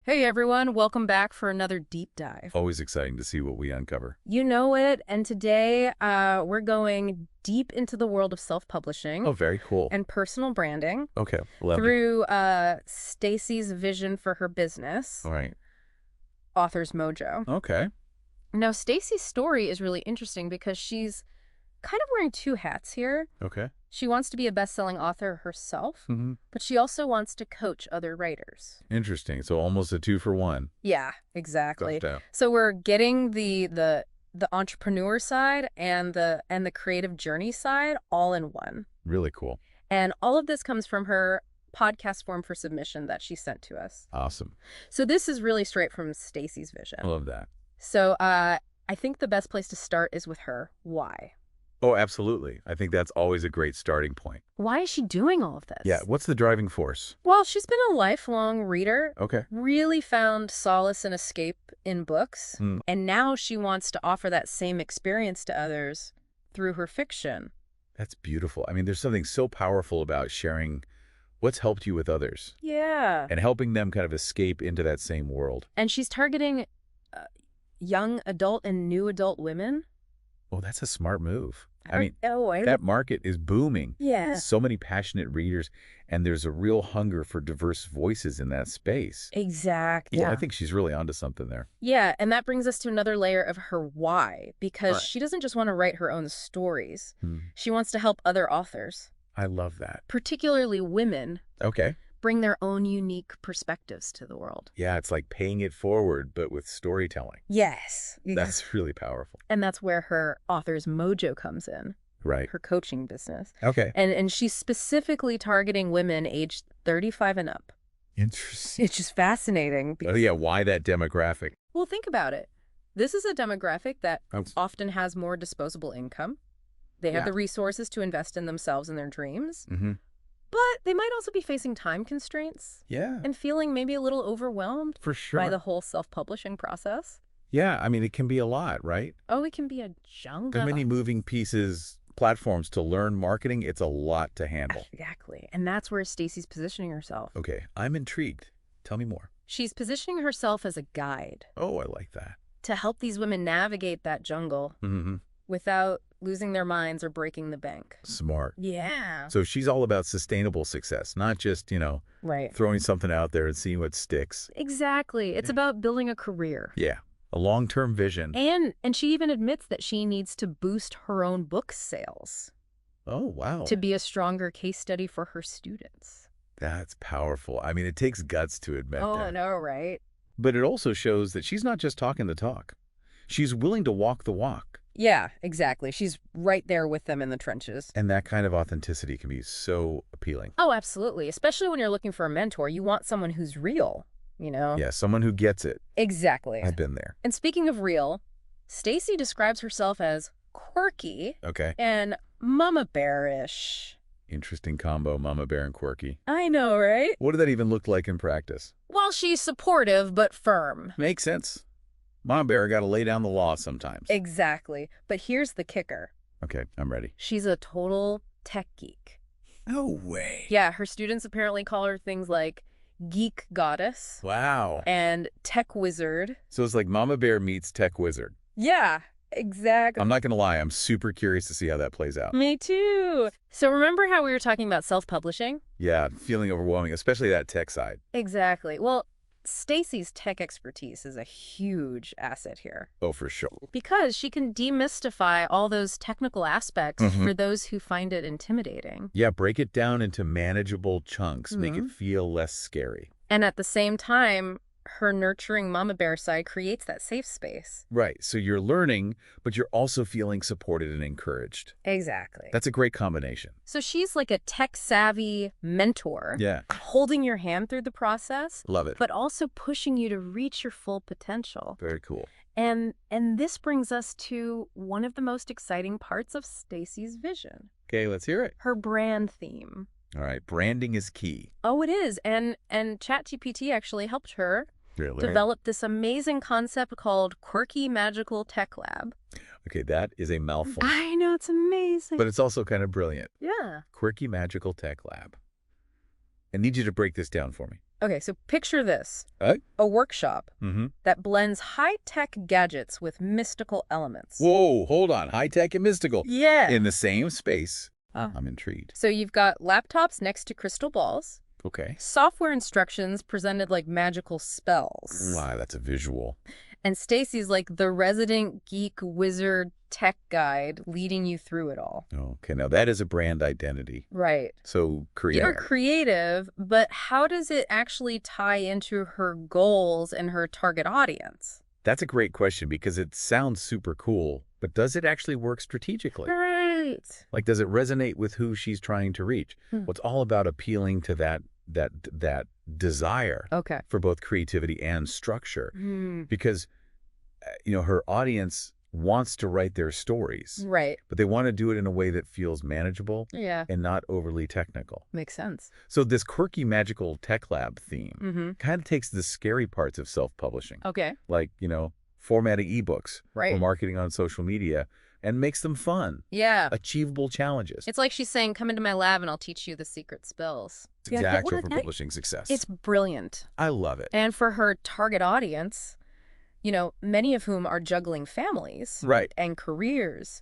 Hey everyone, welcome back for another deep dive. Always exciting to see what we uncover. You know it, and today we're going deep into the world of self-publishing Oh, very cool. and personal branding Okay. Love it. through Stacy's vision for her business, All right. AuthorsMojo. Okay. Now, Stacy's story is really interesting because she's kind of wearing two hats here. Okay. She wants to be a best-selling author herself, Mm-hmm. but she also wants to coach other writers. Interesting. So almost a 2-for-1. Yeah, exactly. Stuffed out. So we're getting the entrepreneur side and the creative journey side all in one. Really cool. And all of this comes from her podcast form for submission that she sent to us. Awesome. So this is really straight from Stacy's vision. I love that. So I think the best place to start is with her why. Oh, absolutely. I think that's always a great starting point. Why is she doing all of this? Yeah. What's the driving force? Well, she's been a lifelong reader. Okay. Really found solace and escape in books. Mm. And now she wants to offer that same experience to others through her fiction. That's beautiful. I mean, there's something so powerful about sharing what's helped you with others Yeah. and helping them kind of escape into that same world. And she's targeting young adult and new adult women. Oh, that's a smart move. I mean, that that market is booming. yeah. So many passionate readers, and there's a real hunger for diverse voices in that space. Exactly. Yeah, I think she's really onto something there. Yeah, and that brings us to another layer of her why, because Right. she doesn't just want to write her own stories. Hmm. She wants to help other authors, I love that. particularly women, Okay. bring their own unique perspectives to the world. Yeah, it's like paying it forward, but with storytelling. Yes. That's really powerful. And that's where her Author's Mojo comes in, Right. her coaching business. Okay. And she's specifically targeting women aged 35 and up. Interesting. It's just fascinating. Oh, yeah. Why that demographic? Well, think about it. This is a demographic that Oh, often has more disposable income. They have Yeah. the resources to invest in themselves and their dreams, mm-hmm. but they might also be facing time constraints Yeah, and feeling maybe a little overwhelmed for sure. by the whole self-publishing process. Yeah, I mean, it can be a lot, right? Oh, it can be a jungle. So many moving pieces, platforms to learn marketing. It's a lot to handle. Exactly. And that's where Stacy's positioning herself. Okay, I'm intrigued. Tell me more. She's positioning herself as a guide Oh, I like that. to help these women navigate that jungle Mm-hmm. without losing their minds or breaking the bank. Smart. Yeah. So she's all about sustainable success, not just, Right. throwing something out there and seeing what sticks. Exactly. It's about building a career. Yeah, a long-term vision. And she even admits that she needs to boost her own book sales Oh, wow. to be a stronger case study for her students. That's powerful. I mean, it takes guts to admit Oh, that. I know, right? But it also shows that she's not just talking the talk. She's willing to walk the walk. Yeah, exactly. She's right there with them in the trenches. And that kind of authenticity can be so appealing. Oh, absolutely. Especially when you're looking for a mentor. You want someone who's real, you know? Yeah, someone who gets it. Exactly. I've been there. And speaking of real, Stacy describes herself as quirky Okay. and mama bearish. Interesting combo, Mama Bear and Quirky. I know, right? What did that even look like in practice? Well, she's supportive but firm. Makes sense. Mama Bear got to lay down the law sometimes. Exactly. But here's the kicker. Okay, I'm ready. She's a total tech geek. No way. Yeah, her students apparently call her things like geek goddess Wow. and tech wizard. So it's like Mama Bear meets Tech Wizard. Yeah, exactly. I'm not going to lie. I'm super curious to see how that plays out. Me too. So remember how we were talking about self-publishing? Yeah, feeling overwhelming, especially that tech side. Exactly. Well, Stacy's tech expertise is a huge asset here Oh, for sure. because she can demystify all those technical aspects Mhm. for those who find it intimidating. Yeah, break it down into manageable chunks. Make Mhm. it feel less scary. And at the same time, her nurturing mama bear side creates that safe space. Right. So you're learning, but you're also feeling supported and encouraged. Exactly. That's a great combination. So she's like a tech-savvy mentor, Yeah. holding your hand through the process, Love it. but also pushing you to reach your full potential. Very cool. And this brings us to one of the most exciting parts of Stacy's vision, Okay, let's hear it. her brand theme. All right. Branding is key. Oh, it is. And ChatGPT actually helped her Really? develop this amazing concept called Quirky Magical Tech Lab. Okay, that is a mouthful. I know, it's amazing. But it's also kind of brilliant. yeah. Quirky Magical Tech Lab. I need you to break this down for me. Okay, so picture this. Uh, A workshop mm-hmm. that blends high-tech gadgets with mystical elements. Whoa, hold on. High-tech and mystical. Yeah. In the same space. Oh. I'm intrigued. So you've got laptops next to crystal balls, Okay. software instructions presented like magical spells. Wow, that's a visual. And Stacy's like the resident geek wizard tech guide leading you through it all. Okay, now that is a brand identity. Right. So You're creative. creative, but how does it actually tie into her goals and her target audience? That's a great question because it sounds super cool, but does it actually work strategically? Right. Like, does it resonate with who she's trying to reach? Hmm. Well, it's all about appealing to that desire Okay. for both creativity and structure, Hmm. because her audience wants to write their stories, Right. but they want to do it in a way that feels manageable Yeah. and not overly technical. Makes sense. So this quirky magical tech lab theme Mm-hmm. kind of takes the scary parts of self-publishing, Okay. like, formatting ebooks Right. or marketing on social media, and makes them fun, Yeah. achievable challenges. It's like she's saying, come into my lab and I'll teach you the secret spells. It's Yeah, exact what for a- publishing success. It's brilliant. I love it. And for her target audience, many of whom are juggling families Right. and careers,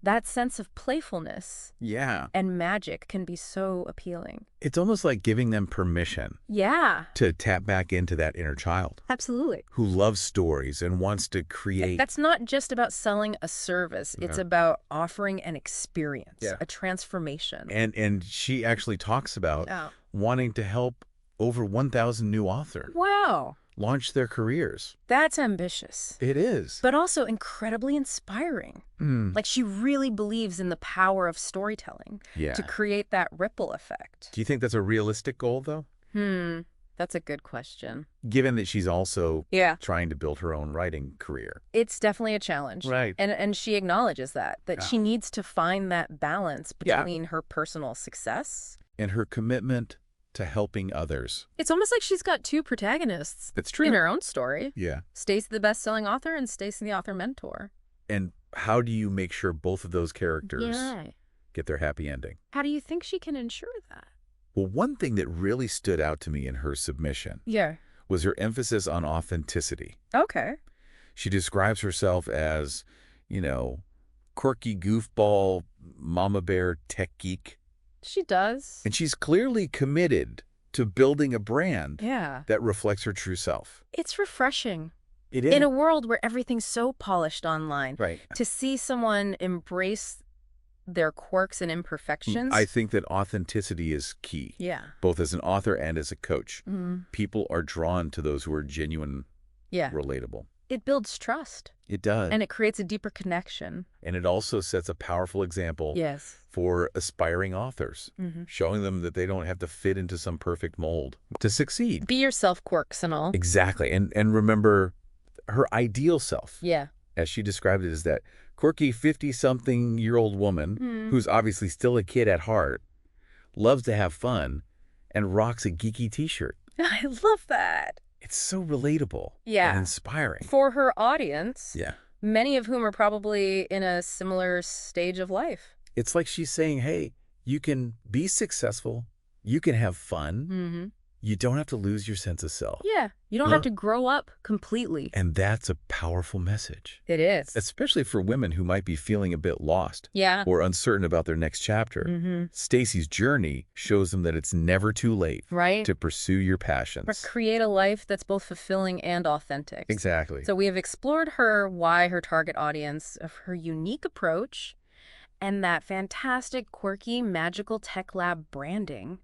that sense of playfulness Yeah. and magic can be so appealing. It's almost like giving them permission Yeah, to tap back into that inner child absolutely. who loves stories and wants to create. That's not just about selling a service. It's Yeah. about offering an experience, Yeah. a transformation. And she actually talks about Oh. wanting to help over 1,000 new authors Wow, launch their careers. that's ambitious, It is. but also incredibly inspiring. Mm, Like she really believes in the power of storytelling yeah. to create that ripple effect. Do you think that's a realistic goal, though? That's a good question. Given that she's also Yeah. trying to build her own writing career. It's definitely a challenge. Right. And she acknowledges that Yeah. she needs to find that balance Yeah. between her personal success. And her commitment to helping others. It's almost like she's got two protagonists That's true. in her own story. Yeah. Stacy the best-selling author and Stacy the author mentor. And how do you make sure both of those characters Yeah. get their happy ending? How do you think she can ensure that? Well, one thing that really stood out to me in her submission Yeah. was her emphasis on authenticity. Okay. She describes herself as, quirky goofball, mama bear, tech geek. She does. And she's clearly committed to building a brand Yeah. that reflects her true self. It's refreshing. It is. In a world where everything's so polished online, Right. to see someone embrace their quirks and imperfections. I think that authenticity is key, Yeah. both as an author and as a coach. Mm. People are drawn to those who are genuine, Yeah. relatable. It builds trust It does. and it creates a deeper connection. And it also sets a powerful example Yes. for aspiring authors, Mm-hmm. showing them that they don't have to fit into some perfect mold to succeed. Be yourself, quirks and all. Exactly. And remember, her ideal self, Yeah. as she described it, is that quirky 50-something-year-old woman Mm. who's obviously still a kid at heart, loves to have fun, and rocks a geeky T-shirt. I love that. It's so relatable Yeah. and inspiring. For her audience, Yeah. many of whom are probably in a similar stage of life. It's like she's saying, hey, you can be successful, you can have fun, Mm-hmm. you don't have to lose your sense of self. Yeah. You don't have to grow up completely. And that's a powerful message, It is. especially for women who might be feeling a bit lost Yeah. or uncertain about their next chapter. Mm-hmm. Stacy's journey shows them that it's never too late Right? to pursue your Or passions. create a life that's both fulfilling and authentic. Exactly. So we have explored why her target audience, of her unique approach, and that fantastic, quirky, magical tech lab branding.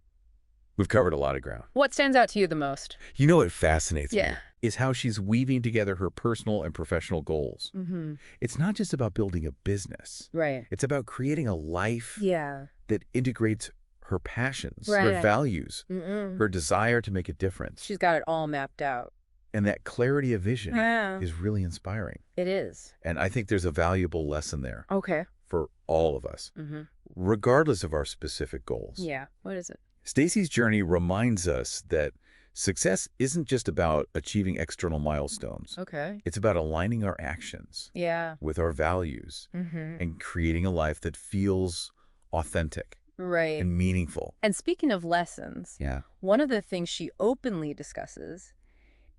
We've covered a lot of ground. What stands out to you the most? You know what fascinates me Yeah. is how she's weaving together her personal and professional goals. Mm-hmm. It's not just about building a business. Right. It's about creating a life Yeah. that integrates her passions, her Right. values, Mm-mm. her desire to make a difference. She's got it all mapped out. And that clarity of vision Yeah. is really inspiring. It is. And I think there's a valuable lesson there Okay. for all of us, Mm-hmm. regardless of our specific goals. Yeah. What is it? Stacy's journey reminds us that success isn't just about achieving external milestones. Okay. It's about aligning our actions Yeah. with our values Mm-hmm. and creating a life that feels authentic. Right. and meaningful. And speaking of lessons, Yeah. one of the things she openly discusses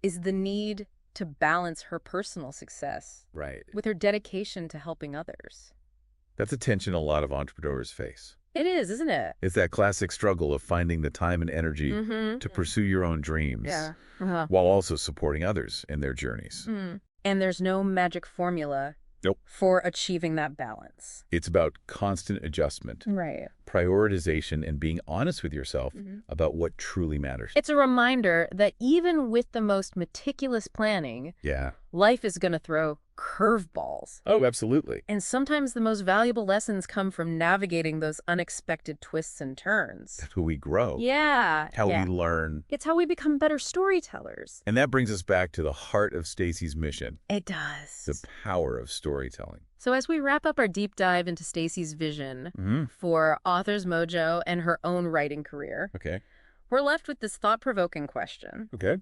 is the need to balance her personal success Right. with her dedication to helping others. That's a tension a lot of entrepreneurs face. It is, isn't it? It's that classic struggle of finding the time and energy Mm-hmm. to pursue your own dreams Yeah. Uh-huh. while also supporting others in their journeys. Mm. And there's no magic formula Nope. for achieving that balance. It's about constant adjustment, Right. prioritization, and being honest with yourself Mhm. about what truly matters. It's a reminder that even with the most meticulous planning, Yeah. life is going to throw curveballs. Oh, absolutely. And sometimes the most valuable lessons come from navigating those unexpected twists and turns. That's who we grow, Yeah. how yeah. we learn. It's how we become better storytellers. And that brings us back to the heart of Stacy's mission, It does. the power of storytelling. So as we wrap up our deep dive into Stacy's vision Mm-hmm. for Authors Mojo and her own writing career, Okay. we're left with this thought-provoking question. Okay.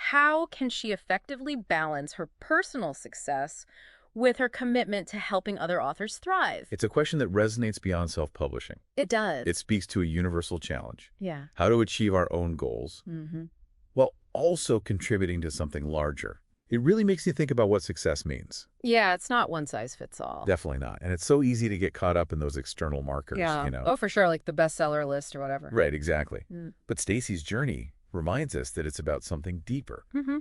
How can she effectively balance her personal success with her commitment to helping other authors thrive? It's a question that resonates beyond self-publishing. It does. It speaks to a universal challenge, Yeah. how to achieve our own goals, Mm-hmm. while also contributing to something larger. It really makes you think about what success means. Yeah, it's not one size fits all. Definitely not. And it's so easy to get caught up in those external markers, Yeah. you know? Oh, for sure, like the bestseller list or whatever. Right, exactly. Mm. But Stacy's journey reminds us that it's about something deeper Mm-hmm.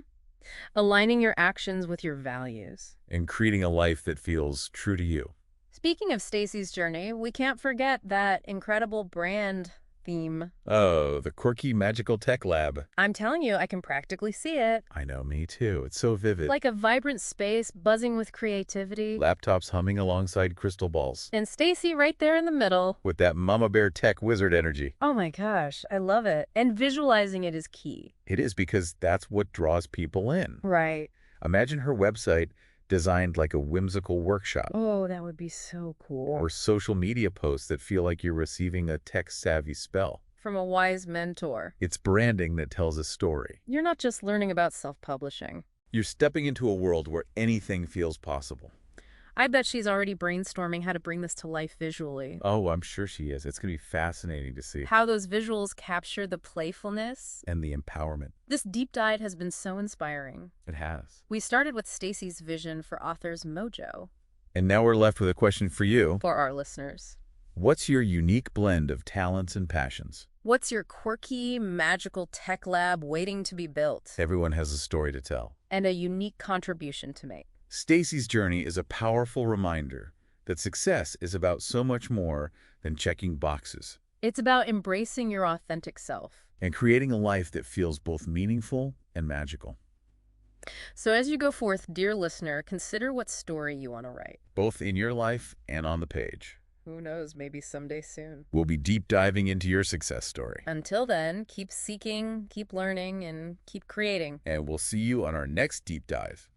Aligning your actions with your values. and creating a life that feels true to you. Speaking of Stacy's journey, we can't forget that incredible brand theme. Oh, the quirky magical tech lab. I'm telling you, I can practically see it. I know, me too. It's so vivid. Like a vibrant space buzzing with creativity. Laptops humming alongside crystal balls. And Stacy right there in the middle. With that mama bear tech wizard energy. Oh my gosh, I love it. And visualizing it is key. It is because that's what draws people in. Right. Imagine her website designed like a whimsical workshop. Oh, that would be so cool. Or social media posts that feel like you're receiving a tech-savvy spell. From a wise mentor. It's branding that tells a story. You're not just learning about self-publishing. You're stepping into a world where anything feels possible. I bet she's already brainstorming how to bring this to life visually. Oh, I'm sure she is. It's going to be fascinating to see. How those visuals capture the playfulness. And the empowerment. This deep dive has been so inspiring. It has. We started with Stacy's vision for Authors Mojo. And now we're left with a question for you. For our listeners. What's your unique blend of talents and passions? What's your quirky, magical tech lab waiting to be built? Everyone has a story to tell. And a unique contribution to make. Stacy's journey is a powerful reminder that success is about so much more than checking boxes It's about embracing your authentic self. and creating a life that feels both meaningful and magical, So as you go forth, dear listener, consider what story you want to write. both in your life and on the page. Who knows, maybe someday soon. We'll be deep diving into your success story. Until then, keep seeking, keep learning, and keep creating. And we'll see you on our next deep dive.